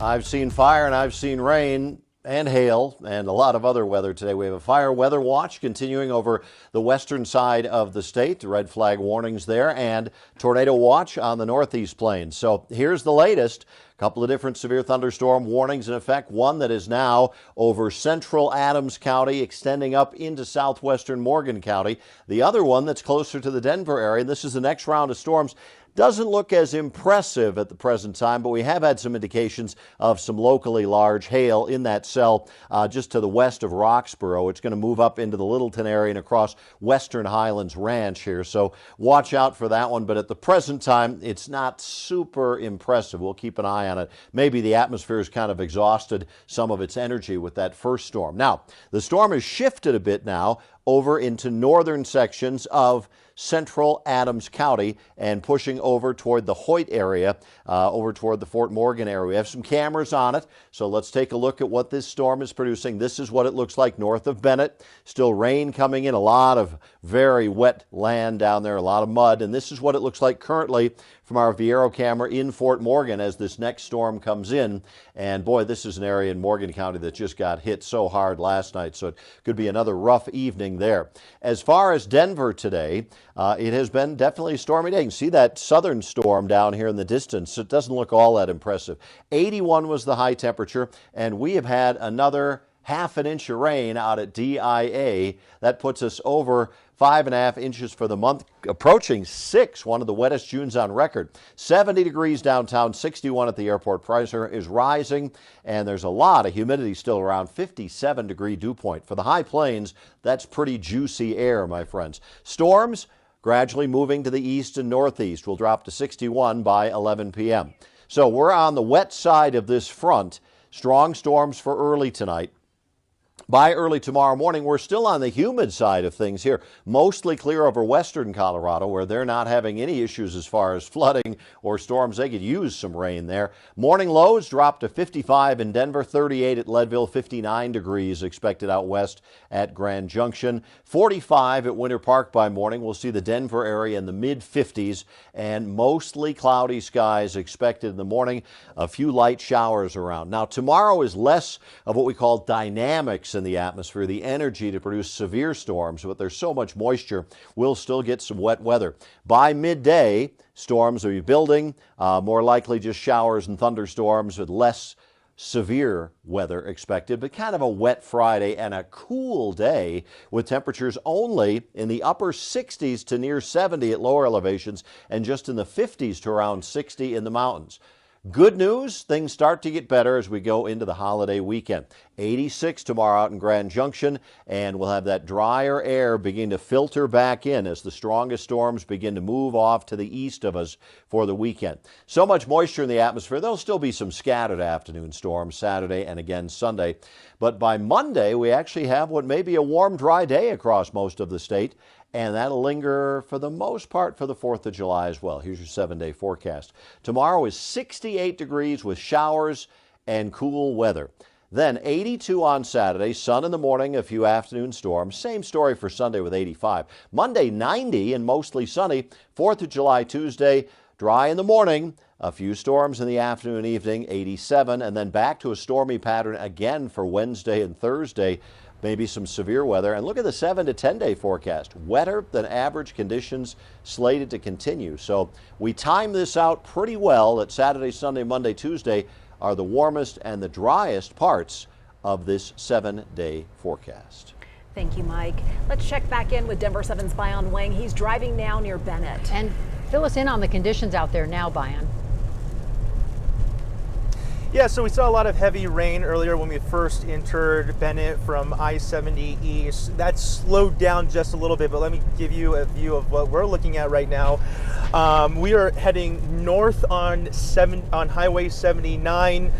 I've seen fire and I've seen rain and hail and a lot of other weather today. We have a fire weather watch continuing over the western side of the state. The red flag warnings there, and tornado watch on the northeast plains. So here's the latest. A couple of different severe thunderstorm warnings in effect. One that is now over central Adams County, extending up into southwestern Morgan County. The other one that's closer to the Denver area. This is the next round of storms. Doesn't look as impressive at the present time, but we have had some indications of some locally large hail in that cell just to the west of Roxborough. It's going to move up into the Littleton area and across western Highlands Ranch here, so watch out for that one. But at the present time, it's not super impressive. We'll keep an eye on it. Maybe the atmosphere has kind of exhausted some of its energy with that first storm. Now, the storm has shifted a bit now over into northern sections of central Adams County and pushing over toward the Hoyt area, over toward the Fort Morgan area. We have some cameras on it, so let's take a look at what this storm is producing. This is what it looks like north of Bennett. Still rain coming in, a lot of very wet land down there, a lot of mud, and this is what it looks like currently from our Viero camera in Fort Morgan as this next storm comes in. And boy, this is an area in Morgan County that just got hit so hard last night, so it could be another rough evening there. As far as Denver today, it has been definitely a stormy day. You can see that southern storm down here in the distance. It doesn't look all that impressive. 81 was the high temperature, and we have had another half an inch of rain out at DIA. That puts us over 5.5 inches for the month, approaching 6, one of the wettest Junes on record. 70 degrees downtown, 61 at the airport. Pressure is rising, and there's a lot of humidity still around, 57-degree dew point. For the high plains, that's pretty juicy air, my friends. Storms gradually moving to the east and northeast. Will drop to 61 by 11 p.m. So we're on the wet side of this front. Strong storms for early tonight. By early tomorrow morning, we're still on the humid side of things here, mostly clear over western Colorado, where they're not having any issues as far as flooding or storms. They could use some rain there. Morning lows drop to 55 in Denver, 38 at Leadville, 59 degrees expected out west at Grand Junction, 45 at Winter Park by morning. We'll see the Denver area in the mid-50s and mostly cloudy skies expected in the morning. A few light showers around. Now, tomorrow is less of what we call dynamics in the atmosphere, the energy to produce severe storms, but there's so much moisture, we'll still get some wet weather. By midday, storms will be building, more likely just showers and thunderstorms with less severe weather expected, but kind of a wet Friday and a cool day with temperatures only in the upper 60s to near 70 at lower elevations and just in the 50s to around 60 in the mountains. Good news, things start to get better as we go into the holiday weekend. 86 tomorrow out in Grand Junction, and we'll have that drier air begin to filter back in as the strongest storms begin to move off to the east of us for the weekend. So much moisture in the atmosphere, there'll still be some scattered afternoon storms Saturday and again Sunday. But by Monday, we actually have what may be a warm, dry day across most of the state. And that'll linger for the most part for the 4th of July as well. Here's your 7-day forecast. Tomorrow is 68 degrees with showers and cool weather. Then 82 on Saturday, sun in the morning, a few afternoon storms. Same story for Sunday with 85. Monday, 90 and mostly sunny. 4th of July, Tuesday, dry in the morning. A few storms in the afternoon and evening, 87. And then back to a stormy pattern again for Wednesday and Thursday. Maybe some severe weather. And look at the 7 to 10 day forecast. Wetter than average conditions slated to continue. So we time this out pretty well that Saturday, Sunday, Monday, Tuesday are the warmest and the driest parts of this 7-day forecast. Thank you, Mike. Let's check back in with Denver 7's Bayan Wang. He's driving now near Bennett. And fill us in on the conditions out there now, Bayan. Yeah, so we saw a lot of heavy rain earlier when we first entered Bennett from I-70 east. That slowed down just a little bit, but let me give you a view of what we're looking at right now. We are heading north on Highway 79.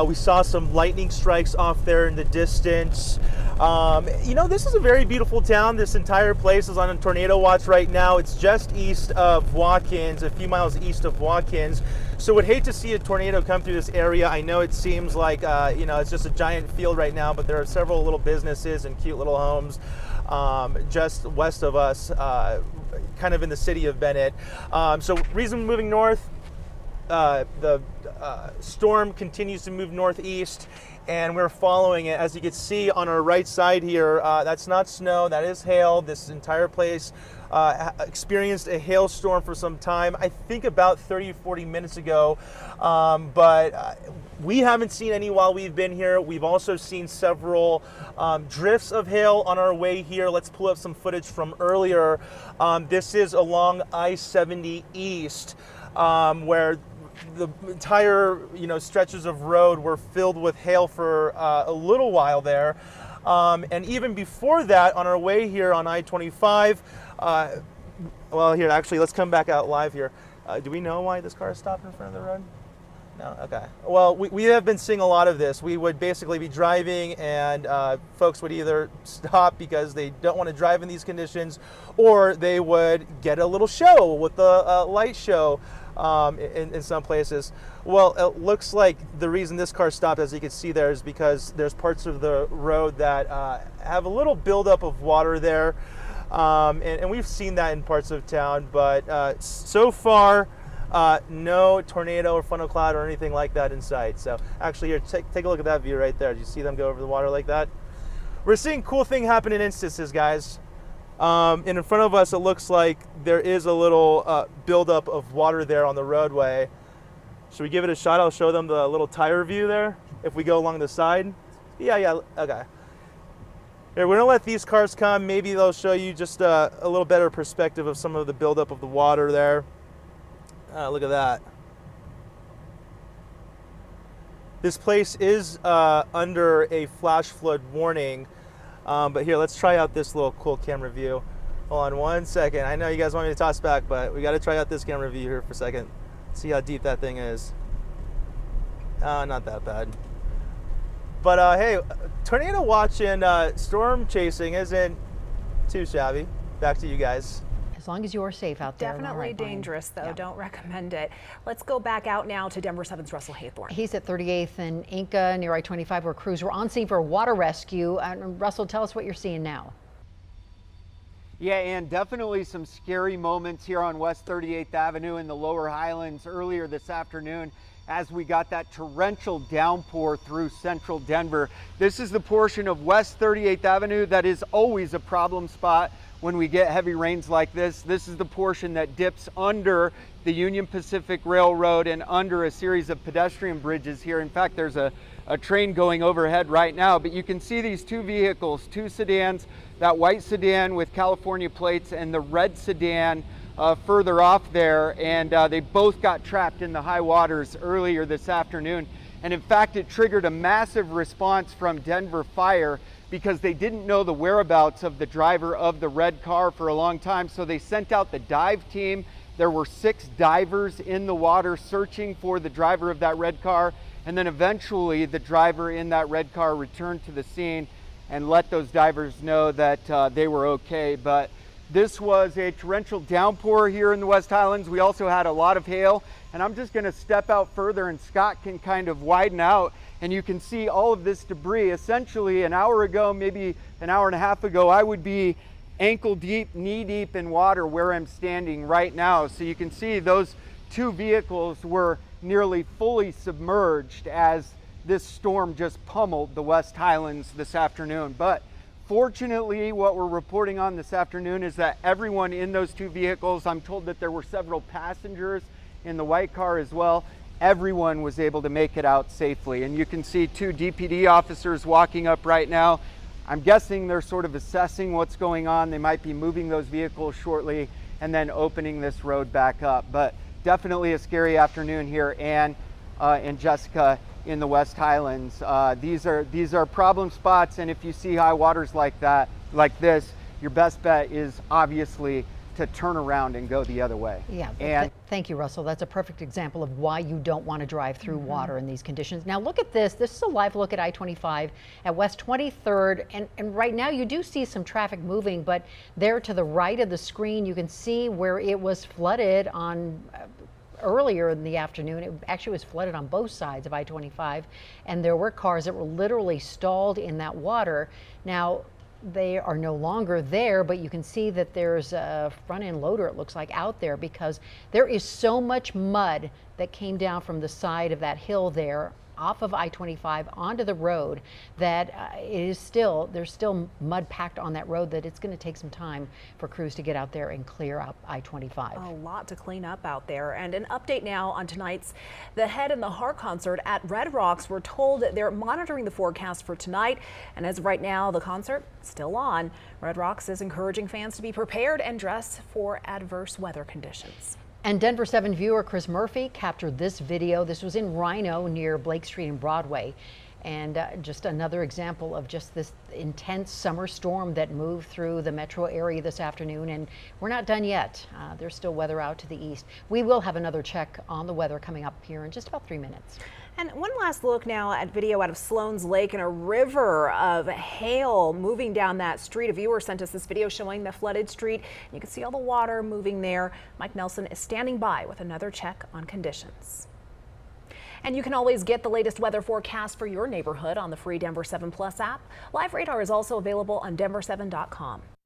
We saw some lightning strikes off there in the distance. You know, this is a very beautiful town. This entire place is on a tornado watch right now. It's just east of Watkins, a few miles east of Watkins. So would hate to see a tornado come through this area. I know it seems like, you know, it's just a giant field right now, but there are several little businesses and cute little homes just west of us, kind of in the city of Bennett. So reason moving north, the storm continues to move northeast, and we're following it. As you can see on our right side here, that's not snow, that is hail. This entire place experienced a hailstorm for some time, I think about 30-40 minutes ago, but we haven't seen any while we've been here. We've also seen several drifts of hail on our way here. Let's pull up some footage from earlier. This is along I-70 East, where the entire stretches of road were filled with hail for a little while there. And even before that, on our way here on I-25, well, here, actually, let's come back out live here. Do we know why this car stopped in front of the road? No? Okay. Well, we have been seeing a lot of this. We would basically be driving, and folks would either stop because they don't want to drive in these conditions, or they would get a little show with the light show in some places. Well, it looks like the reason this car stopped, as you can see there, is because there's parts of the road that have a little buildup of water there. And we've seen that in parts of town, but so far, no tornado or funnel cloud or anything like that in sight. So actually here, take a look at that view right there. Do you see them go over the water like that? We're seeing cool thing happen in instances, guys. And in front of us, it looks like there is a little buildup of water there on the roadway. Should we give it a shot? I'll show them the little tire view there. If we go along the side. Yeah, okay. Here, we're gonna let these cars come. Maybe they'll show you just a little better perspective of some of the buildup of the water there. Look at that. This place is under a flash flood warning, but here, let's try out this little cool camera view. Hold on 1 second. I know you guys want me to toss back, but we gotta try out this camera view here for a second. See how deep that thing is. Not that bad. But hey, tornado watch and storm chasing isn't too shabby. Back to you guys. As long as you're safe out there. Definitely all right, Brian. dangerous, though. Yeah. Don't recommend it. Let's go back out now to Denver 7's Russell Haythorne. He's at 38th and Inca near I-25, where crews were on scene for a water rescue. Russell, tell us what you're seeing now. Yeah, and definitely some scary moments here on West 38th Avenue in the lower Highlands earlier this afternoon as we got that torrential downpour through central Denver. This is the portion of West 38th Avenue that is always a problem spot when we get heavy rains like this. This is the portion that dips under the Union Pacific Railroad and under a series of pedestrian bridges here. In fact, there's a train going overhead right now, but you can see these two vehicles, two sedans, that white sedan with California plates and the red sedan further off there, and they both got trapped in the high waters earlier this afternoon. And in fact, it triggered a massive response from Denver Fire because they didn't know the whereabouts of the driver of the red car for a long time. So they sent out the dive team. There were 6 divers in the water searching for the driver of that red car. And then eventually the driver in that red car returned to the scene and let those divers know that they were okay. But this was a torrential downpour here in the West Highlands. We also had a lot of hail, and I'm just gonna step out further and Scott can kind of widen out, and you can see all of this debris. Essentially, an hour ago, maybe an hour and a half ago, I would be ankle deep, knee deep in water where I'm standing right now. So you can see those 2 vehicles were nearly fully submerged as this storm just pummeled the West Highlands this afternoon. But fortunately, what we're reporting on this afternoon is that everyone in those 2 vehicles, I'm told that there were several passengers in the white car as well, everyone was able to make it out safely. And you can see 2 DPD officers walking up right now. I'm guessing they're sort of assessing what's going on. They might be moving those vehicles shortly and then opening this road back up. But definitely a scary afternoon here, and Jessica, in the West Highlands. These are problem spots, and if you see high waters like this, your best bet is obviously to turn around and go the other way. Yeah, and thank you, Russell. That's a perfect example of why you don't want to drive through water in these conditions. Now look at this. This is a live look at I-25 at West 23rd, and right now you do see some traffic moving, but there to the right of the screen you can see where it was flooded on earlier in the afternoon. It actually was flooded on both sides of I-25, and there were cars that were literally stalled in that water. Now, they are no longer there, but you can see that there's a front end loader, it looks like, out there because there is so much mud that came down from the side of that hill there off of I-25 onto the road that there's still mud packed on that road that it's going to take some time for crews to get out there and clear up I-25. A lot to clean up out there. And an update now on tonight's The Head and the Heart concert at Red Rocks. We're told that they're monitoring the forecast for tonight. And as of right now, the concert still on. Red Rocks is encouraging fans to be prepared and dress for adverse weather conditions. And Denver 7 viewer Chris Murphy captured this video. This was in Rhino near Blake Street and Broadway. And just another example of just this intense summer storm that moved through the metro area this afternoon. And we're not done yet. There's still weather out to the east. We will have another check on the weather coming up here in just about 3 minutes. And one last look now at video out of Sloan's Lake and a river of hail moving down that street. A viewer sent us this video showing the flooded street. You can see all the water moving there. Mike Nelson is standing by with another check on conditions. And you can always get the latest weather forecast for your neighborhood on the free Denver 7 Plus app. Live radar is also available on Denver7.com.